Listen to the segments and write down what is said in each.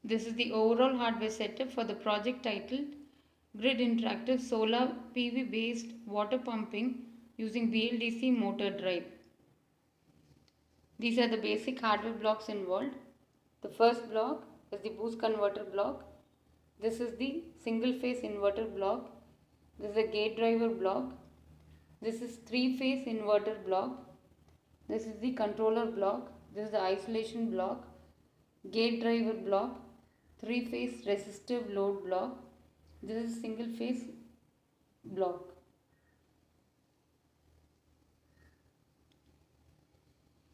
This is the overall hardware setup for the project titled Grid Interactive Solar PV based water pumping using BLDC motor drive. These are the basic hardware blocks involved. The first block is the boost converter block. This is the single phase inverter block. This is a gate driver block. This is three phase inverter block. This is the controller block. This is the isolation block, gate driver block, three phase resistive load block. This is single phase block.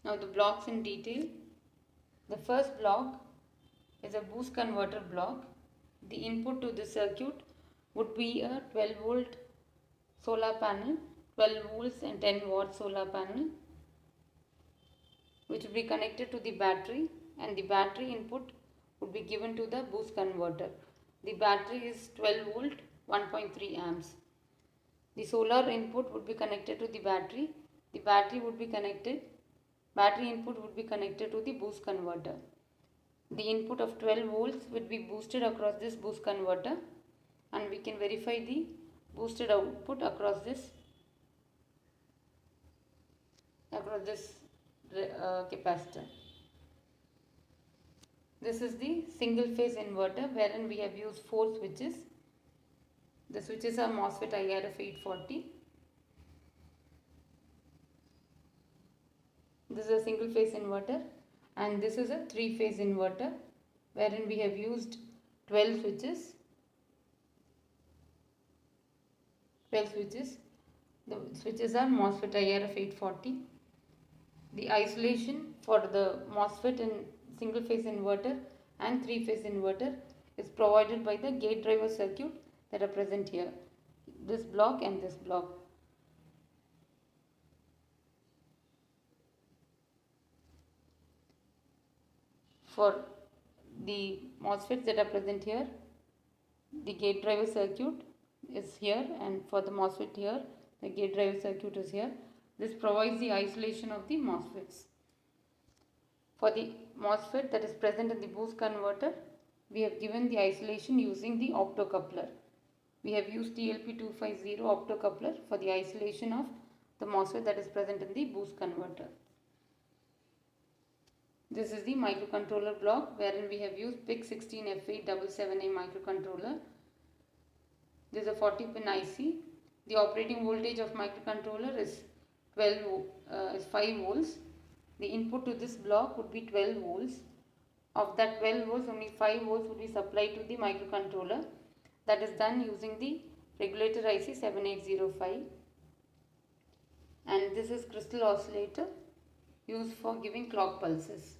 Now the blocks in detail. The first block is a boost converter block. The input to the circuit would be a 12 volt solar panel, 12 volts and 10 watt solar panel, which will be connected to the battery, and the battery input would be given to the boost converter. The battery is 12 volt 1.3 amps. The solar input would be connected to the battery. The battery input would be connected to the boost converter. The input of 12 volts will be boosted across this boost converter, and we can verify the boosted output across this capacitor. This is the single phase inverter wherein we have used 4 switches. The switches are MOSFET IRF 840. This is a single phase inverter, and this is a 3 phase inverter wherein we have used 12 switches. The switches are MOSFET IRF 840. The isolation for the MOSFET in single phase inverter and 3 phase inverter is provided by the gate driver circuit that are present here. This block and this block. For the MOSFETs that are present here, the gate driver circuit is here, and for the MOSFET here, the gate driver circuit is here. This provides the isolation of the MOSFETs. For the MOSFET that is present in the boost converter, we have given the isolation using the optocoupler. We have used TLP250 optocoupler for the isolation of the MOSFET that is present in the boost converter. This is the microcontroller block wherein we have used PIC16F877A microcontroller. This is a 40 pin IC. The operating voltage of microcontroller is 5 volts. The input to this block would be 12 volts. Of that 12 volts, only 5 volts would be supplied to the microcontroller. That is done using the regulator IC 7805. And this is crystal oscillator used for giving clock pulses.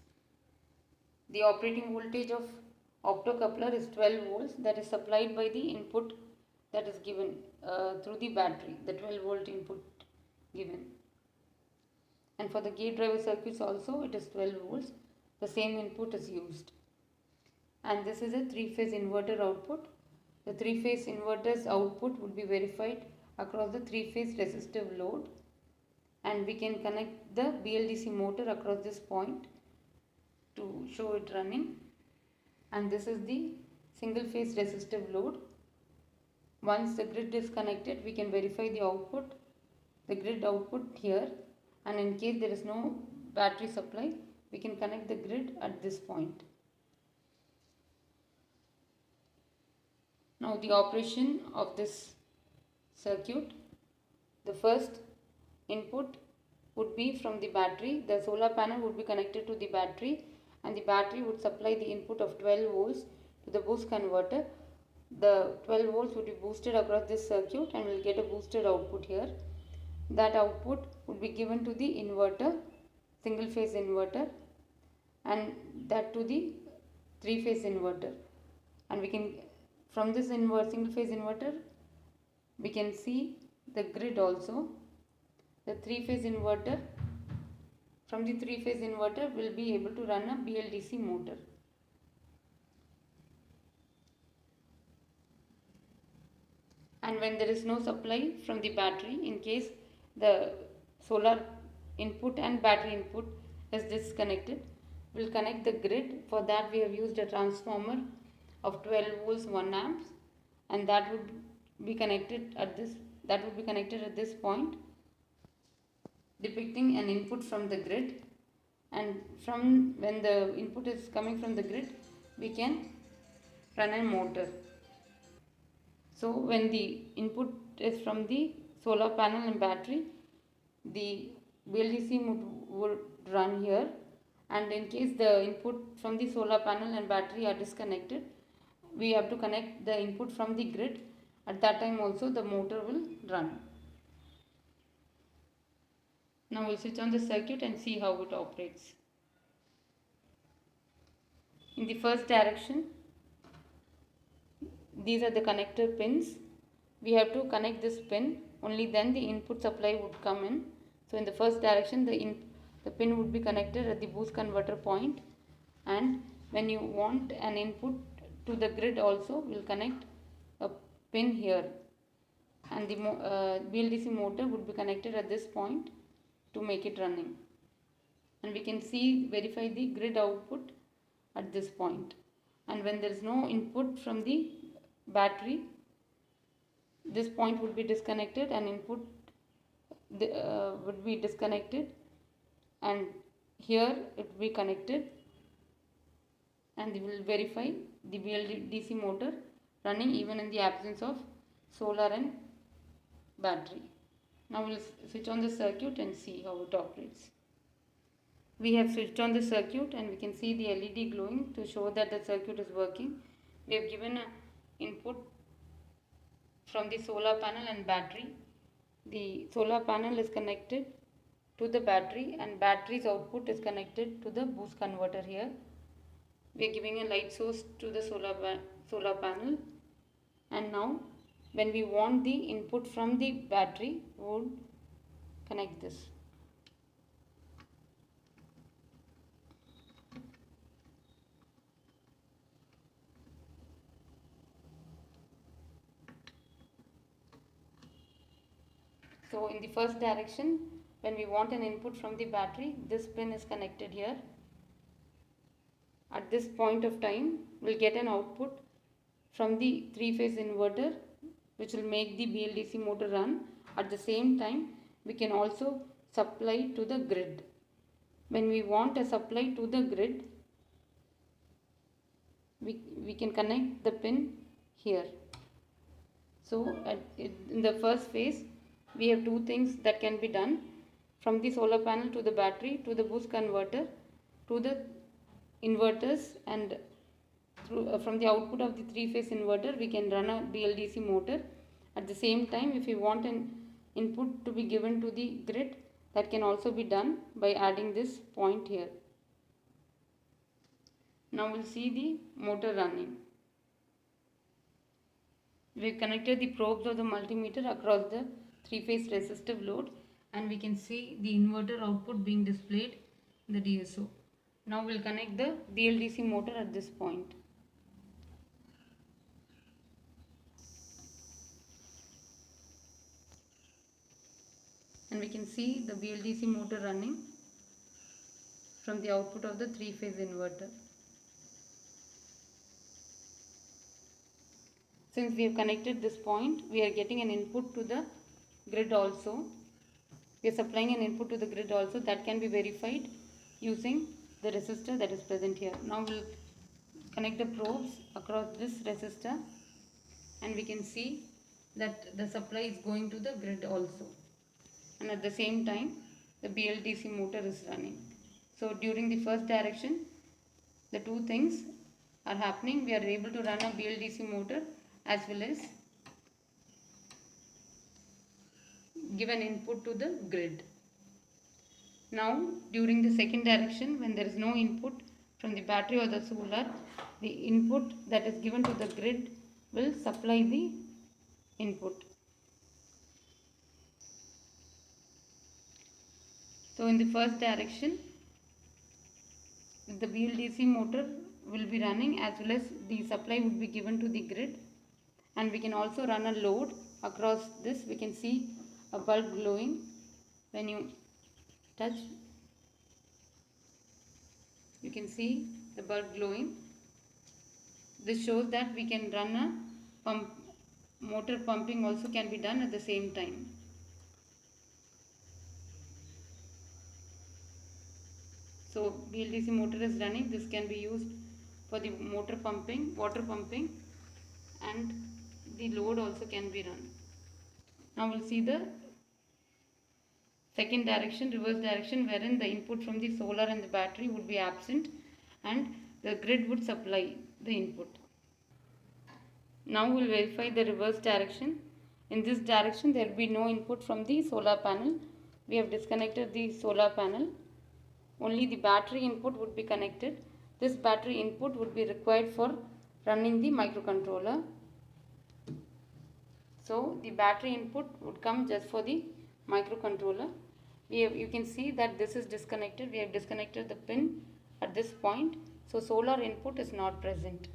The operating voltage of optocoupler is 12 volts, that is supplied by the input that is given through the battery, the 12 volt input given. And for the gate driver circuits also, it is 12 volts, the same input is used. And this is a 3 phase inverter output. The 3 phase inverter's output would be verified across the 3 phase resistive load, and we can connect the BLDC motor across this point to show it running. And this is the single phase resistive load. Once the grid is connected, we can verify the output, the grid output here, and in case there is no battery supply, we can connect the grid at this point. Now the operation of this circuit, the first input would be from the battery. The solar panel would be connected to the battery, and the battery would supply the input of 12 volts to the boost converter. The 12 volts would be boosted across this circuit and we'll get a boosted output here. That output would be given to the inverter, single phase inverter, and that to the 3 phase inverter. And we can, from this single phase inverter, we can see the grid also. The 3 phase inverter, from the 3 phase inverter will be able to run a BLDC motor. And when there is no supply from the battery, in case the solar input and battery input is disconnected, will connect the grid. For that we have used a transformer of 12 volts 1 amps, and that would be connected at this point, depicting an input from the grid. And from when the input is coming from the grid, we can run a motor. So when the input is from the solar panel and battery, the BLDC would run here, and in case the input from the solar panel and battery are disconnected, we have to connect the input from the grid. At that time also the motor will run. Now we'll switch on the circuit and see how it operates. In the first direction, these are the connector pins. We have to connect this pin, only then the input supply would come in. So in the first direction, the pin would be connected at the boost converter point, and when you want an input to the grid also, we'll connect a pin here, and the BLDC motor would be connected at this point to make it running. And we can verify the grid output at this point. And when there is no input from the battery, this point would be disconnected and input would be disconnected, and here it will be connected, and we will verify the BLDC motor running even in the absence of solar and battery. Now we will switch on the circuit and see how it operates. We have switched on the circuit and we can see the LED glowing to show that the circuit is working. We have given an input from the solar panel and battery. The solar panel is connected to the battery, and battery's output is connected to the boost converter here. We are giving a light source to the solar panel, and now when we want the input from the battery, we would connect this. So in the first direction, when we want an input from the battery, this pin is connected here. At this point of time, we'll get an output from the 3-phase inverter, which will make the BLDC motor run. At the same time, we can also supply to the grid. When we want a supply to the grid, we can connect the pin here. So in the first phase, we have two things that can be done: from the solar panel to the battery, to the boost converter, to the inverters, and from the output of the 3-phase inverter we can run a BLDC motor. At the same time, if we want an input to be given to the grid, that can also be done by adding this point here. Now we'll see the motor running. We connected the probes of the multimeter across the 3-phase resistive load, and we can see the inverter output being displayed in the DSO. Now we'll connect the BLDC motor at this point. And we can see the BLDC motor running from the output of the 3-phase inverter. Since we have connected this point, we are getting an input to the grid also. We are supplying an input to the grid also. That can be verified using the resistor that is present here. Now we'll connect the probes across this resistor, and we can see that the supply is going to the grid also, and at the same time the BLDC motor is running. So during the first direction, the two things are happening. We are able to run a BLDC motor as well as give an input to the grid. Now during the second direction, when there is no input from the battery or the solar, the input that is given to the grid will supply the input. So in the first direction, the BLDC motor will be running as well as the supply would be given to the grid, and we can also run a load across this. We can see a bulb glowing when you touch. You can see the bulb glowing. This shows that we can run a pump. Motor pumping also can be done at the same time. So BLDC motor is running. This can be used for the motor pumping, water pumping, and the load also can be run. Now we'll see the second direction, reverse direction, wherein the input from the solar and the battery would be absent and the grid would supply the input. Now we'll verify the reverse direction. In this direction there will be no input from the solar panel. We have disconnected the solar panel. Only the battery input would be connected. This battery input would be required for running the microcontroller. So the battery input would come just for the microcontroller. You can see that this is disconnected. We have disconnected the pin at this point. So solar input is not present.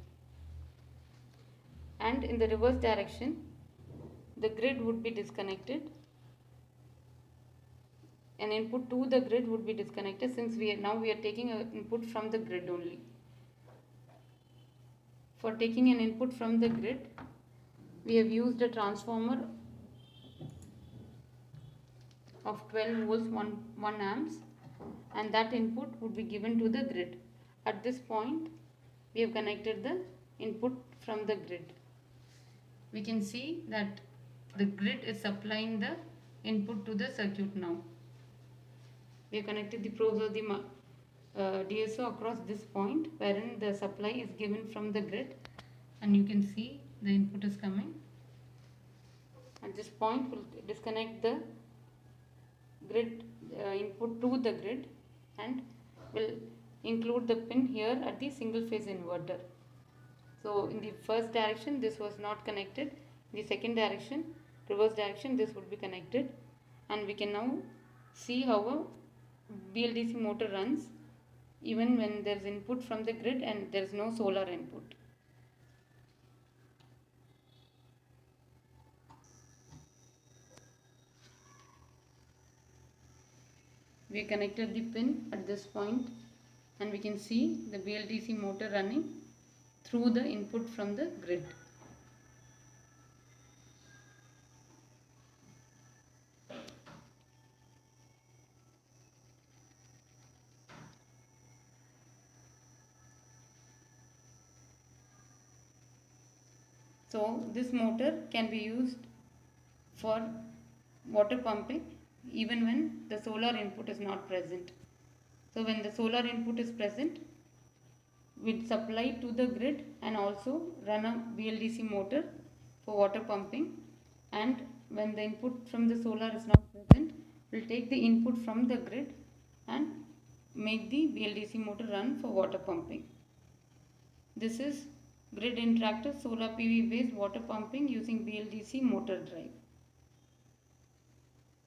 And in the reverse direction, the grid would be disconnected. An input to the grid would be disconnected, since we are taking an input from the grid only. For taking an input from the grid, we have used a transformer of 12 volts 1 amps, and that input would be given to the grid. At this point we have connected the input from the grid. We can see that the grid is supplying the input to the circuit now. We have connected the probes of the DSO across this point, wherein the supply is given from the grid, and you can see the input is coming. At this point we'll disconnect the grid input to the grid, and will include the pin here at the single phase inverter. So in the first direction this was not connected. In the second direction, reverse direction, this would be connected, and we can now see how a BLDC motor runs even when there is input from the grid and there is no solar input. We connected the pin at this point, and we can see the BLDC motor running through the input from the grid. So this motor can be used for water pumping even when the solar input is not present. So when the solar input is present, we supply to the grid and also run a BLDC motor for water pumping, and when the input from the solar is not present, we will take the input from the grid and make the BLDC motor run for water pumping. This is grid interactive solar PV based water pumping using BLDC motor drive.